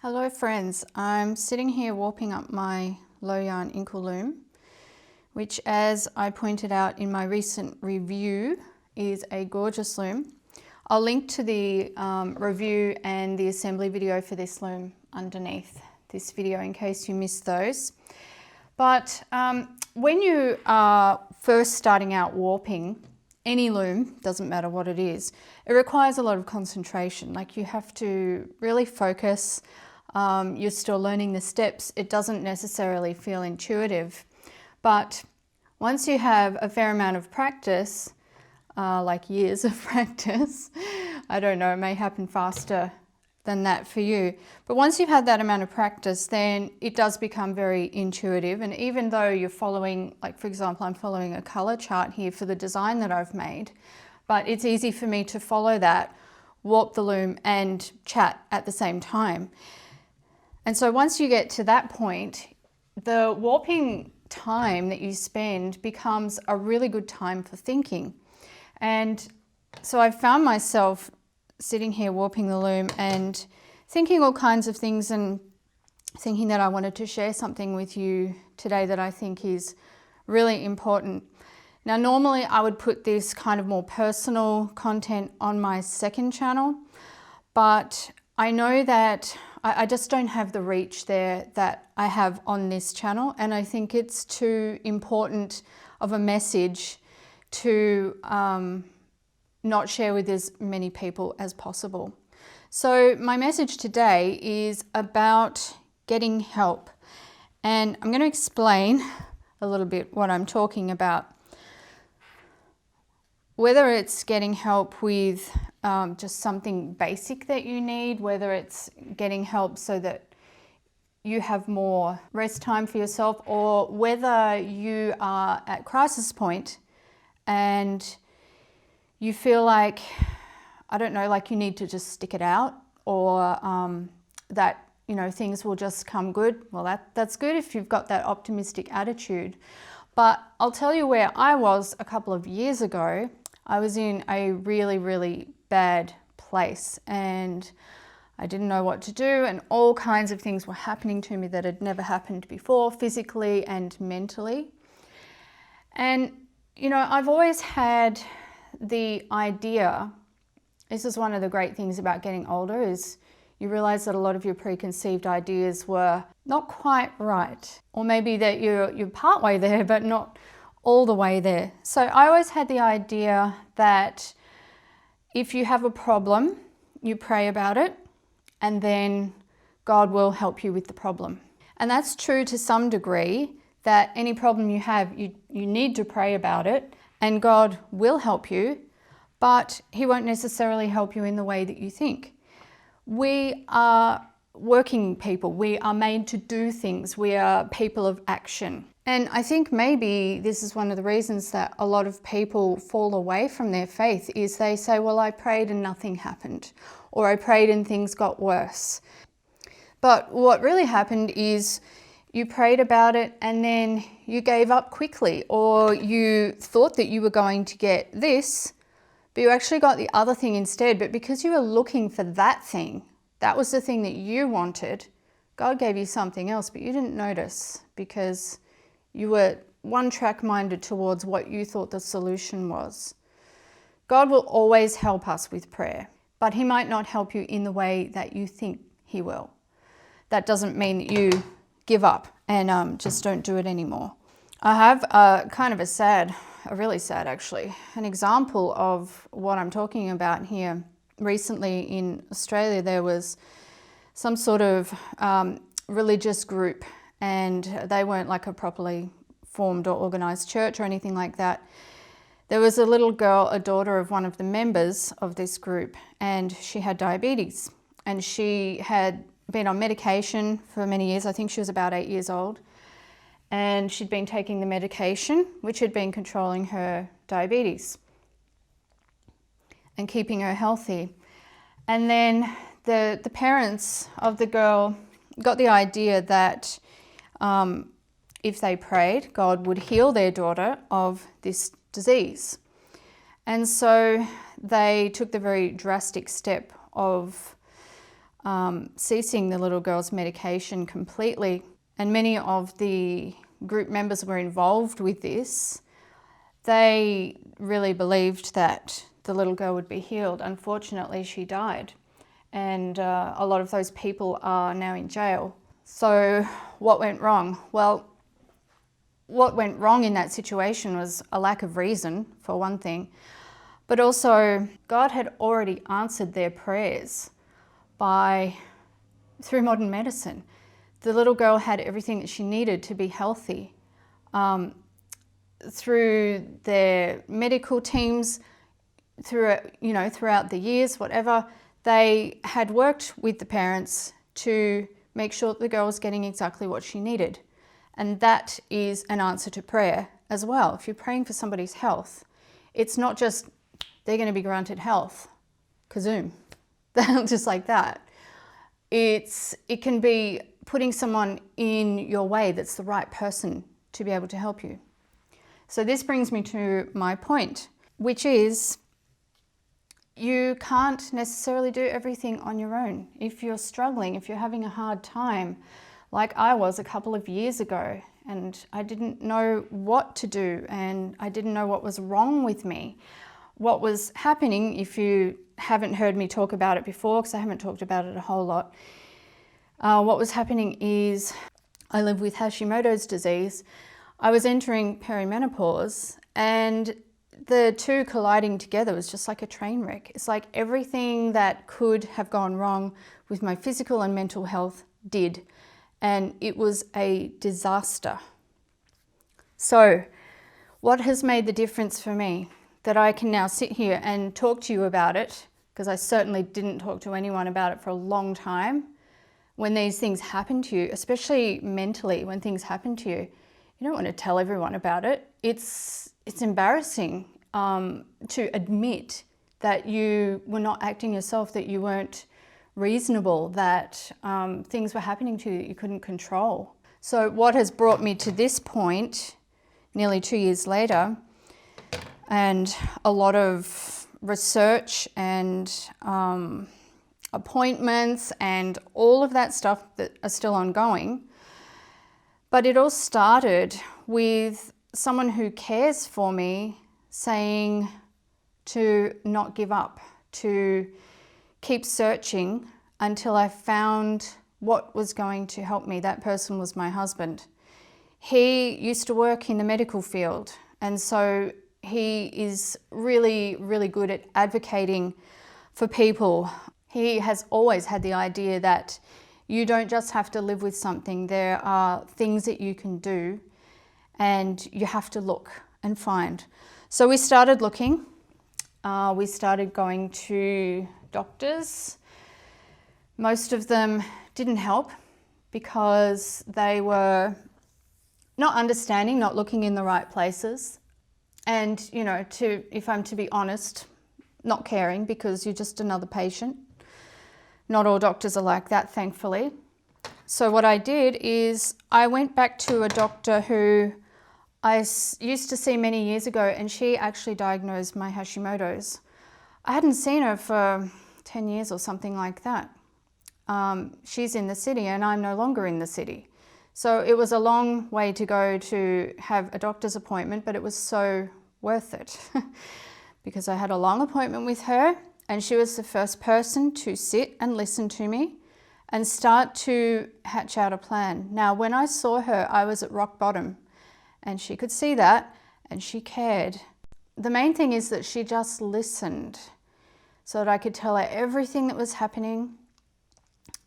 Hello friends, I'm sitting here warping up my low yarn Inkle loom, which, as I pointed out in my recent review, is a gorgeous loom. I'll link to the review and the assembly video for this loom underneath this video in case you missed those. But when you are first starting out warping any loom, doesn't matter what it is, it requires a lot of concentration. Like, you have to really focus. You're still learning the steps. It doesn't necessarily feel intuitive, but once you have a fair amount of practice, like years of practice, I don't know, it may happen faster than that for you, but once you've had that amount of practice, then it does become very intuitive. And even though you're following, like for example, I'm following a color chart here for the design that I've made, but it's easy for me to follow that, warp the loom and chat at the same time. And so once you get to that point, the warping time that you spend becomes a really good time for thinking. And so I found myself sitting here warping the loom and thinking all kinds of things, and thinking that I wanted to share something with you today that I think is really important. Now, normally I would put this kind of more personal content on my second channel, but I know that I just don't have the reach there that I have on this channel, and I think it's too important of a message to not share with as many people as possible. So my message today is about getting help, and I'm going to explain a little bit what I'm talking about. Whether it's getting help with just something basic that you need, whether it's getting help so that you have more rest time for yourself, or whether you are at crisis point and you feel like, I don't know, like you need to just stick it out, or that, you know, things will just come good. Well, that's good if you've got that optimistic attitude. But I'll tell you where I was a couple of years ago. I was in a really, really bad place, and I didn't know what to do, and all kinds of things were happening to me that had never happened before, physically and mentally. And, you know, I've always had the idea, this is one of the great things about getting older, is you realize that a lot of your preconceived ideas were not quite right, or maybe that you're partway there, but not all the way there. So I always had the idea that if you have a problem, you pray about it, and then God will help you with the problem. And that's true to some degree, that any problem you have, you need to pray about it, and God will help you, but He won't necessarily help you in the way that you think. We are working people. We are made to do things. We are people of action. And I think maybe this is one of the reasons that a lot of people fall away from their faith, is they say, well, I prayed and nothing happened, or I prayed and things got worse. But what really happened is you prayed about it and then you gave up quickly, or you thought that you were going to get this, but you actually got the other thing instead. But because you were looking for that thing, that was the thing that you wanted, God gave you something else, but you didn't notice because you were one-track minded towards what you thought the solution was. God will always help us with prayer, but He might not help you in the way that you think He will. That doesn't mean that you give up and just don't do it anymore. I have a really sad actually, an example of what I'm talking about here. Recently in Australia, there was some sort of religious group, and they weren't like a properly formed or organised church or anything like that. There was a little girl, a daughter of one of the members of this group, and she had diabetes, and she had been on medication for many years. I think she was about 8 years old, and she'd been taking the medication which had been controlling her diabetes and keeping her healthy. And then the parents of the girl got the idea that if they prayed, God would heal their daughter of this disease. And so they took the very drastic step of ceasing the little girl's medication completely. And many of the group members were involved with this. They really believed that the little girl would be healed. Unfortunately, she died. And a lot of those people are now in jail. So what went wrong? Well, what went wrong in that situation was a lack of reason, for one thing, but also God had already answered their prayers through modern medicine. The little girl had everything that she needed to be healthy. Through their medical teams, throughout the years, whatever, they had worked with the parents to make sure that the girl was getting exactly what she needed. And that is an answer to prayer as well. If you're praying for somebody's health, it's not just they're going to be granted health, kazoom, just like that. It can be putting someone in your way that's the right person to be able to help you. So this brings me to my point, which is you can't necessarily do everything on your own. If you're struggling, if you're having a hard time, like I was a couple of years ago, and I didn't know what to do, and I didn't know what was wrong with me. What was happening, if you haven't heard me talk about it before, because I haven't talked about it a whole lot, what was happening is I live with Hashimoto's disease. I was entering perimenopause, and the two colliding together was just like a train wreck. It's like everything that could have gone wrong with my physical and mental health did. And it was a disaster. So what has made the difference for me that I can now sit here and talk to you about it, because I certainly didn't talk to anyone about it for a long time. When these things happen to you, especially mentally, when things happen to you, you don't want to tell everyone about it. It's embarrassing to admit that you were not acting yourself, that you weren't reasonable, that things were happening to you that you couldn't control. So what has brought me to this point, nearly 2 years later, and a lot of research and appointments and all of that stuff that are still ongoing. But it all started with someone who cares for me saying to not give up, to keep searching until I found what was going to help me. That person was my husband. He used to work in the medical field, and so he is really, really good at advocating for people. He has always had the idea that you don't just have to live with something. There are things that you can do, and you have to look and find. So we started looking. We started going to doctors. Most of them didn't help because they were not understanding, not looking in the right places. And, if I'm to be honest, not caring, because you're just another patient. Not all doctors are like that, thankfully. So what I did is I went back to a doctor who I used to see many years ago, and she actually diagnosed my Hashimoto's. I hadn't seen her for 10 years or something like that. She's in the city and I'm no longer in the city. So it was a long way to go to have a doctor's appointment, but it was so worth it because I had a long appointment with her, and she was the first person to sit and listen to me and start to hatch out a plan. Now, when I saw her, I was at rock bottom, and she could see that, and she cared. The main thing is that she just listened so that I could tell her everything that was happening,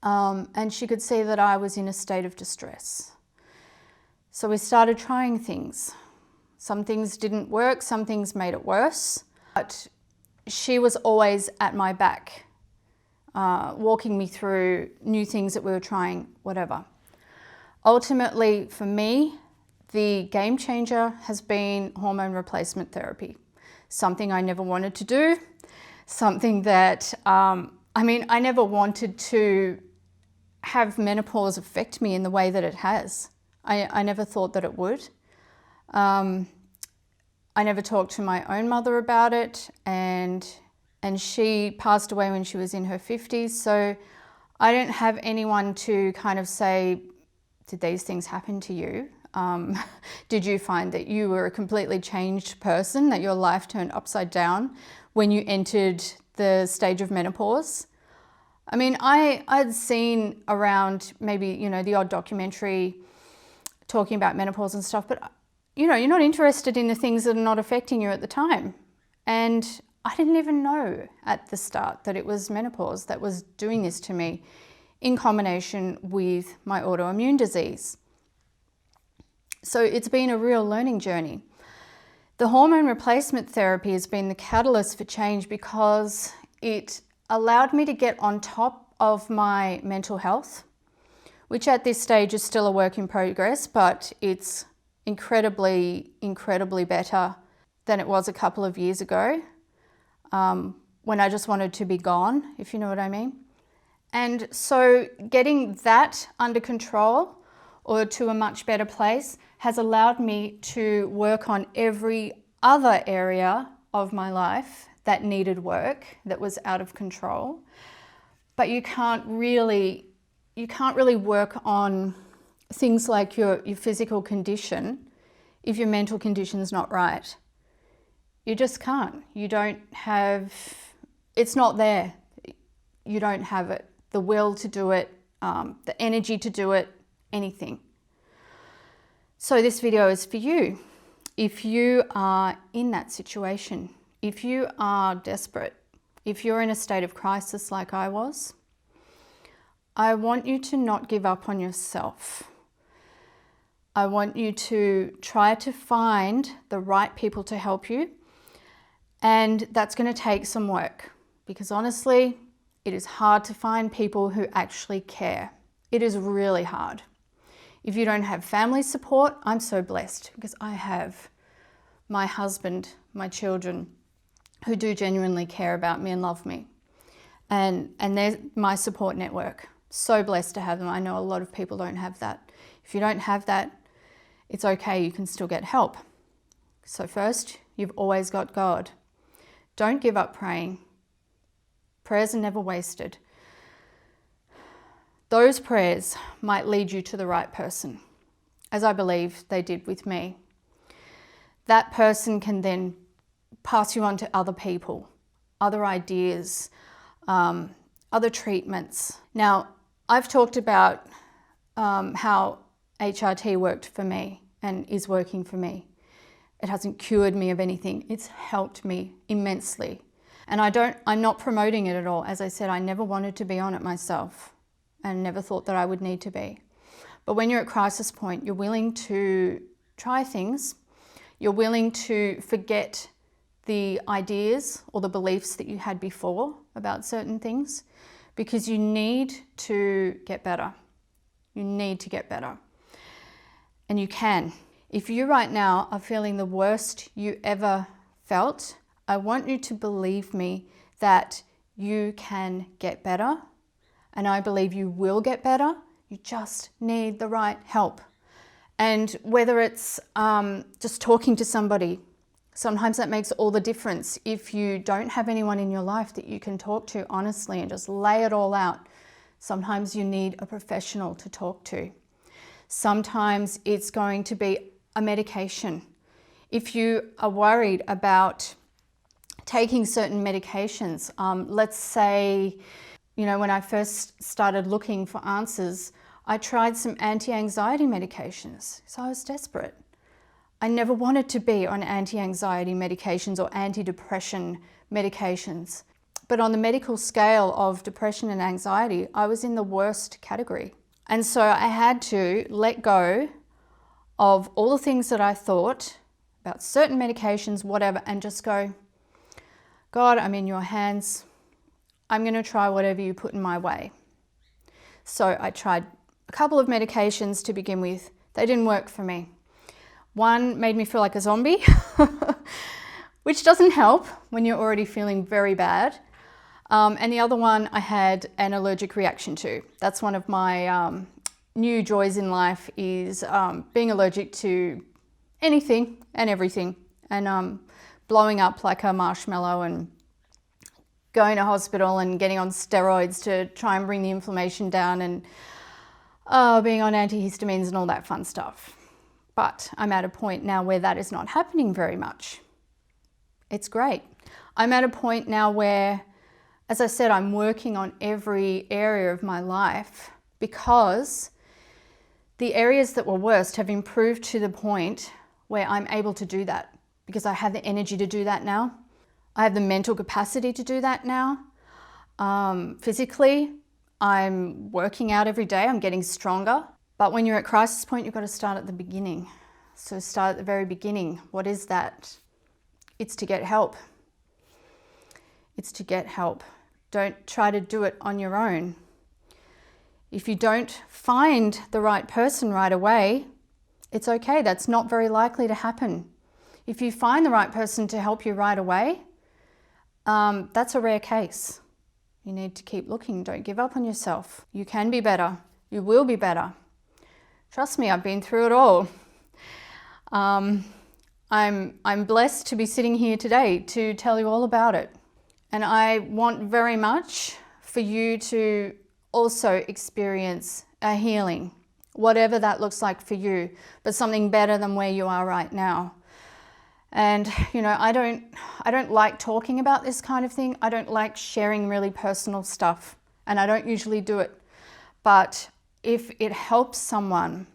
and she could see that I was in a state of distress. So we started trying things. Some things didn't work, some things made it worse, but she was always at my back, walking me through new things that we were trying, whatever. Ultimately, for me, the game changer has been hormone replacement therapy. Something I never wanted to do, something that, I never wanted to have menopause affect me in the way that it has. I never thought that it would. I never talked to my own mother about it, and she passed away when she was in her 50s. So I don't have anyone to kind of say, did these things happen to you? Did you find that you were a completely changed person, that your life turned upside down when you entered the stage of menopause? I mean, I'd seen around maybe, you know, the odd documentary talking about menopause and stuff, but, you know, you're not interested in the things that are not affecting you at the time. And I didn't even know at the start that it was menopause that was doing this to me, in combination with my autoimmune disease. So it's been a real learning journey. The hormone replacement therapy has been the catalyst for change because it allowed me to get on top of my mental health, which at this stage is still a work in progress, but it's incredibly, incredibly better than it was a couple of years ago, when I just wanted to be gone, if you know what I mean. And so getting that under control, or to a much better place, has allowed me to work on every other area of my life that needed work, that was out of control. But you can't really work on things like your physical condition if your mental condition's not right. You just can't. You don't have, it's not there. You don't have it, the will to do it, the energy to do it, anything. So this video is for you. If you are in that situation, if you are desperate, if you're in a state of crisis like I was, I want you to not give up on yourself. I want you to try to find the right people to help you. And that's going to take some work, because honestly, it is hard to find people who actually care. It is really hard. If you don't have family support, I'm so blessed because I have my husband, my children, who do genuinely care about me and love me. And they're my support network. So blessed to have them. I know a lot of people don't have that. If you don't have that, it's okay, you can still get help. So first, you've always got God. Don't give up praying. Prayers are never wasted. Those prayers might lead you to the right person, as I believe they did with me. That person can then pass you on to other people, other ideas, other treatments. Now, I've talked about how HRT worked for me and is working for me. It hasn't cured me of anything. It's helped me immensely. And I'm not promoting it at all. As I said, I never wanted to be on it myself and never thought that I would need to be. But when you're at crisis point, you're willing to try things. You're willing to forget the ideas or the beliefs that you had before about certain things, because you need to get better. You need to get better. And you can. If you right now are feeling the worst you ever felt, I want you to believe me that you can get better. And I believe you will get better. You just need the right help. And whether it's just talking to somebody, sometimes that makes all the difference. If you don't have anyone in your life that you can talk to honestly and just lay it all out, sometimes you need a professional to talk to. Sometimes it's going to be a medication. If you are worried about taking certain medications, let's say, you know, when I first started looking for answers, I tried some anti-anxiety medications, so I was desperate. I never wanted to be on anti-anxiety medications or anti-depression medications. But on the medical scale of depression and anxiety, I was in the worst category. And so I had to let go of all the things that I thought about certain medications, whatever, and just go, God, I'm in your hands. I'm going to try whatever you put in my way. So I tried a couple of medications to begin with. They didn't work for me. One made me feel like a zombie, which doesn't help when you're already feeling very bad. And the other one I had an allergic reaction to. That's one of my new joys in life, is being allergic to anything and everything, and blowing up like a marshmallow and going to hospital and getting on steroids to try and bring the inflammation down, and being on antihistamines and all that fun stuff. But I'm at a point now where that is not happening very much. It's great. I'm at a point now where, as I said, I'm working on every area of my life, because the areas that were worst have improved to the point where I'm able to do that, because I have the energy to do that now. I have the mental capacity to do that now. Physically, I'm working out every day, I'm getting stronger. But when you're at crisis point, you've got to start at the beginning. So start at the very beginning. What is that? It's to get help. It's to get help. Don't try to do it on your own. If you don't find the right person right away, it's okay. That's not very likely to happen. If you find the right person to help you right away, that's a rare case. You need to keep looking. Don't give up on yourself. You can be better. You will be better. Trust me, I've been through it all. I'm blessed to be sitting here today to tell you all about it. And I want very much for you to also experience a healing, whatever that looks like for you, but something better than where you are right now. And you know, I don't like talking about this kind of thing. I don't like sharing really personal stuff, and I don't usually do it. But if it helps someone,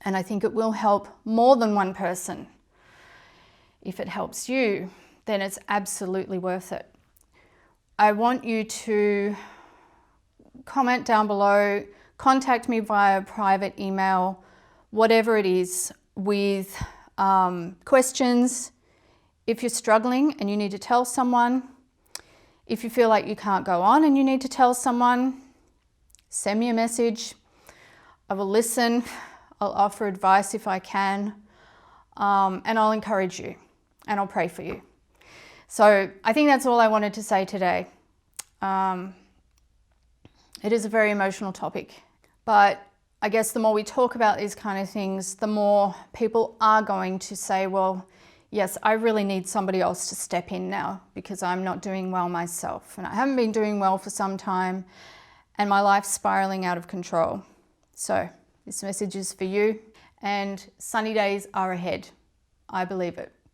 and I think it will help more than one person, if it helps you, then it's absolutely worth it. I want you to comment down below, contact me via private email, whatever it is, with questions. If you're struggling and you need to tell someone, if you feel like you can't go on and you need to tell someone, send me a message. I will listen. I'll offer advice if I can, and I'll encourage you, and I'll pray for you. So I think that's all I wanted to say today. It is a very emotional topic, but I guess the more we talk about these kind of things, the more people are going to say, well, yes, I really need somebody else to step in now, because I'm not doing well myself, and I haven't been doing well for some time, and my life's spiraling out of control. So this message is for you, and sunny days are ahead. I believe it.